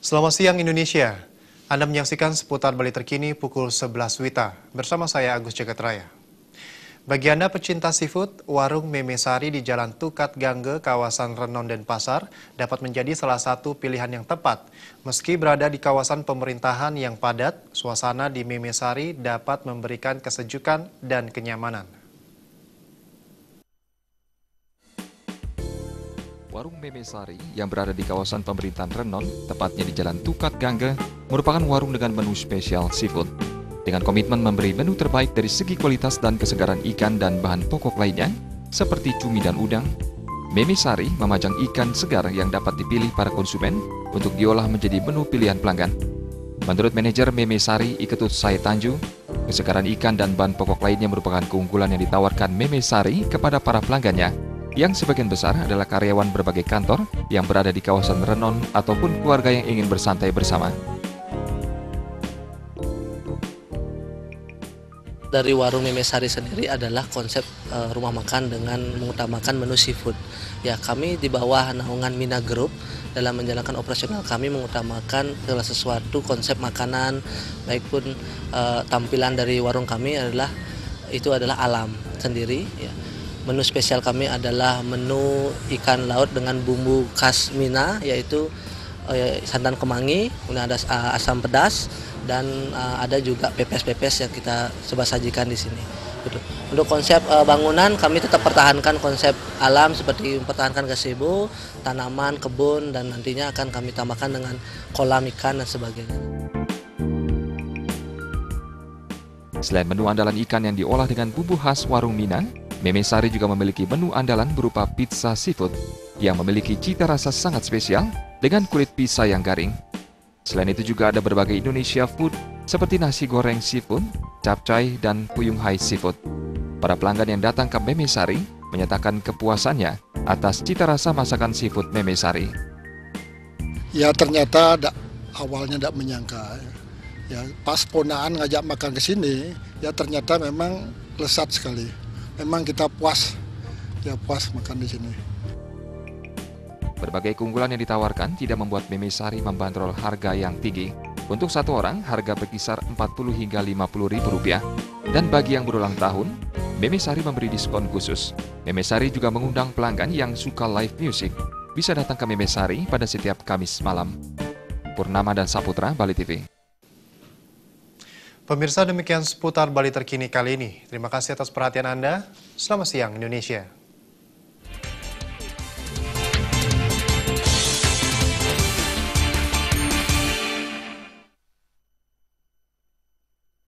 Selamat siang Indonesia. Anda menyaksikan seputar Bali terkini pukul 11 WITA. Bersama saya Agus Jagatraya. Bagi Anda pecinta seafood, warung Meme Sari di Jalan Tukat Gangge, kawasan Renon Denpasar dapat menjadi salah satu pilihan yang tepat. Meski berada di kawasan pemerintahan yang padat, suasana di Meme Sari dapat memberikan kesejukan dan kenyamanan. Warung Meme Sari yang berada di kawasan pemerintahan Renon, tepatnya di Jalan Tukat Gangge, merupakan warung dengan menu spesial seafood. Dengan komitmen memberi menu terbaik dari segi kualitas dan kesegaran ikan dan bahan pokok lainnya, seperti cumi dan udang, Meme Sari memajang ikan segar yang dapat dipilih para konsumen untuk diolah menjadi menu pilihan pelanggan. Menurut manajer Meme Sari, Iketut Said Tanju, kesegaran ikan dan bahan pokok lainnya merupakan keunggulan yang ditawarkan Meme Sari kepada para pelanggannya, yang sebagian besar adalah karyawan berbagai kantor yang berada di kawasan Renon ataupun keluarga yang ingin bersantai bersama. Dari warung Meme Sari sendiri adalah konsep rumah makan dengan mengutamakan menu seafood. Ya, kami di bawah naungan Mina Group dalam menjalankan operasional kami mengutamakan segala sesuatu konsep makanan, baik pun tampilan dari warung kami adalah alam sendiri. Ya. Menu spesial kami adalah menu ikan laut dengan bumbu khas Mina, yaitu santan kemangi, kemudian ada asam pedas, dan ada juga pepes-pepes yang kita coba sajikan di sini. Untuk konsep bangunan kami tetap pertahankan konsep alam seperti mempertahankan gazebo, tanaman, kebun, dan nantinya akan kami tambahkan dengan kolam ikan dan sebagainya. Selain menu andalan ikan yang diolah dengan bumbu khas warung Minang, Meme Sari juga memiliki menu andalan berupa pizza seafood yang memiliki cita rasa sangat spesial dengan kulit pisang yang garing. Selain itu juga ada berbagai Indonesia food seperti nasi goreng seafood, capcay, dan puyung hai seafood. Para pelanggan yang datang ke Meme Sari menyatakan kepuasannya atas cita rasa masakan seafood Meme Sari. Ya ternyata awalnya tidak menyangka. Ya pas ponaan ngajak makan ke sini, ya ternyata memang lezat sekali. Memang kita puas makan di sini. Berbagai keunggulan yang ditawarkan tidak membuat Meme Sari membandrol harga yang tinggi. Untuk satu orang, harga berkisar 40 hingga 50 ribu rupiah. Dan bagi yang berulang tahun, Meme Sari memberi diskon khusus. Meme Sari juga mengundang pelanggan yang suka live music bisa datang ke Meme Sari pada setiap Kamis malam. Purnama dan Saputra, Bali TV. Pemirsa, demikian seputar Bali terkini kali ini. Terima kasih atas perhatian Anda. Selamat siang Indonesia.